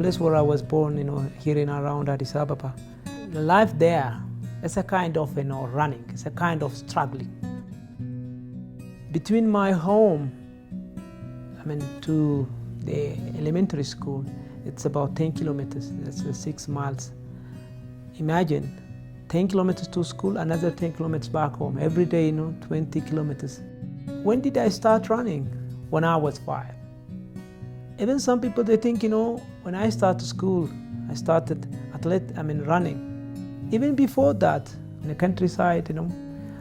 place where I was born, here in around Addis Ababa. The life there, it's a kind of, running. It's a kind of struggling. Between my home, to the elementary school, it's about 10 kilometers. That's 6 miles. Imagine 10 kilometers to school, another 10 kilometers back home. Every day, 20 kilometers. When did I start running? When I was 5. Even some people, they think, when I started school, I started running. Even before that, in the countryside,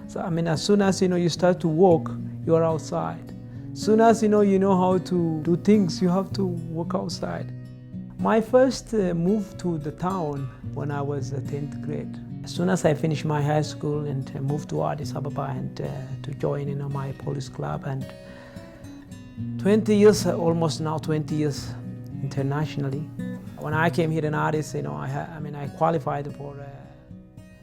So, as soon as, you start to walk, you are outside. As soon as, you know how to do things, you have to walk outside. My first move to the town when I was 10th grade. As soon as I finished my high school and moved to Addis Ababa and to join, my police club, and 20 years, almost now 20 years internationally. When I came here in Addis, I qualified for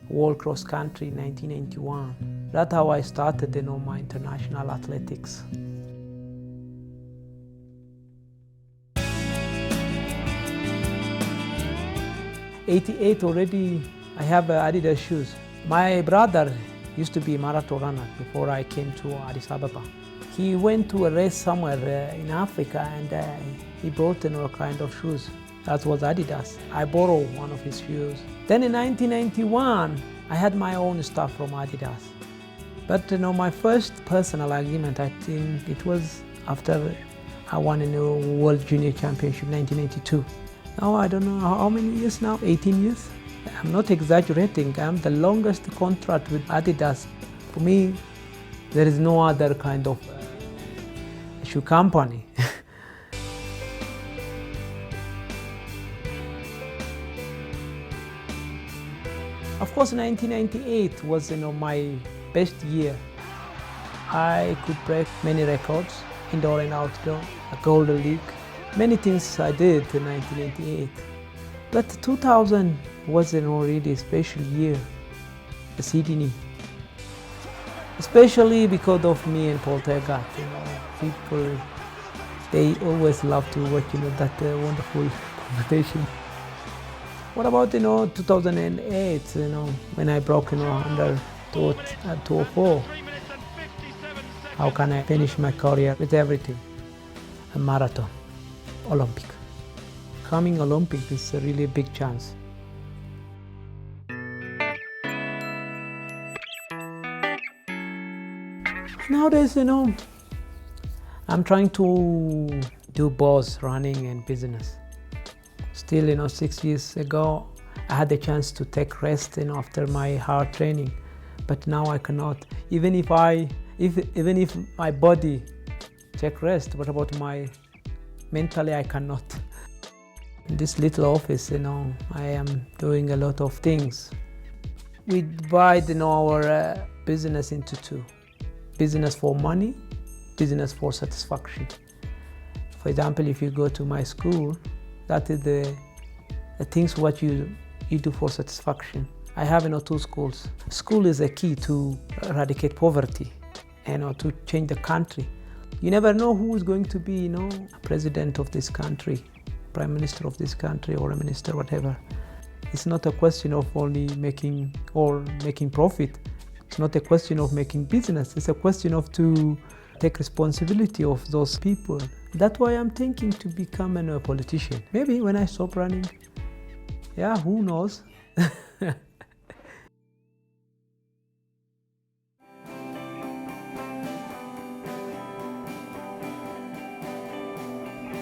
World Cross Country in 1991. That's how I started, my international athletics. '88 already, I have adidas shoes. My brother used to be a marathon runner before I came to Addis Ababa. He went to a race somewhere in Africa, and he brought kind of shoes. That was Adidas. I borrowed one of his shoes. Then in 1991, I had my own stuff from Adidas. But my first personal agreement, I think it was after I won in the World Junior Championship 1992. Now I don't know how many years now, 18 years? I'm not exaggerating, I'm the longest contract with Adidas. For me, there is no other kind of shoe company. Of course, 1998 was my best year. I could break many records, indoor and outdoor, a Golden League. Many things I did in 1988. But 2000 was really a special year, the Sydney. Especially because of me and Paul Tergat. People, they always love to watch that wonderful competition. What about 2008, when I broke under 204? How can I finish my career with everything? A marathon, Olympic. Coming Olympic is a really big chance. Nowadays, I'm trying to do both running and business. Still, 6 years ago, I had the chance to take rest, after my hard training. But now I cannot. Even if my body take rest, what about my mentally? I cannot. In this little office, I am doing a lot of things. We divide, our business into two: business for money, business for satisfaction. For example, if you go to my school, that is the things what you do for satisfaction. I have 2 schools. School is a key to eradicate poverty and to change the country. You never know who is going to be, a president of this country, prime minister of this country, or a minister, whatever. It's not a question of only making profit. It's not a question of making business. It's a question of to take responsibility of those people. That's why I'm thinking to become a politician. Maybe when I stop running. Yeah, who knows?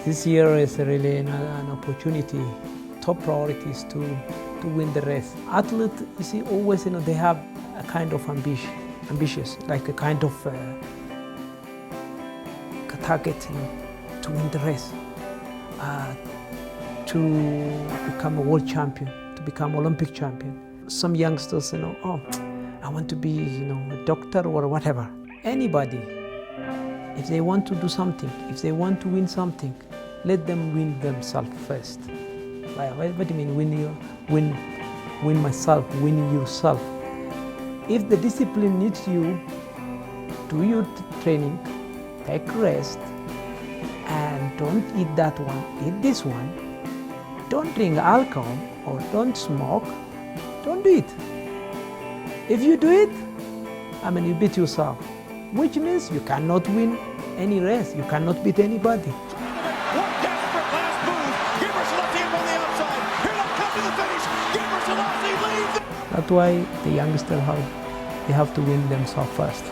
This year is really an opportunity. Top priority is to win the race. Athletes, you see, always they have a kind of ambitious, like a kind of target, to win the race, to become a world champion, to become Olympic champion. Some youngsters, I want to be, a doctor or whatever. Anybody, if they want to do something, if they want to win something, let them win themselves first. What do you mean win myself, win yourself? If the discipline needs you, do your training, take rest, and don't eat that one, eat this one. don't drink alcohol or don't smoke, don't do it. If you do it, you beat yourself, which means you cannot win any race. You cannot beat anybody. One desperate last move. Gebrselassie on the outside. Here they come to the finish. Gebrselassie leads. That's why the youngsters they have to win themselves first.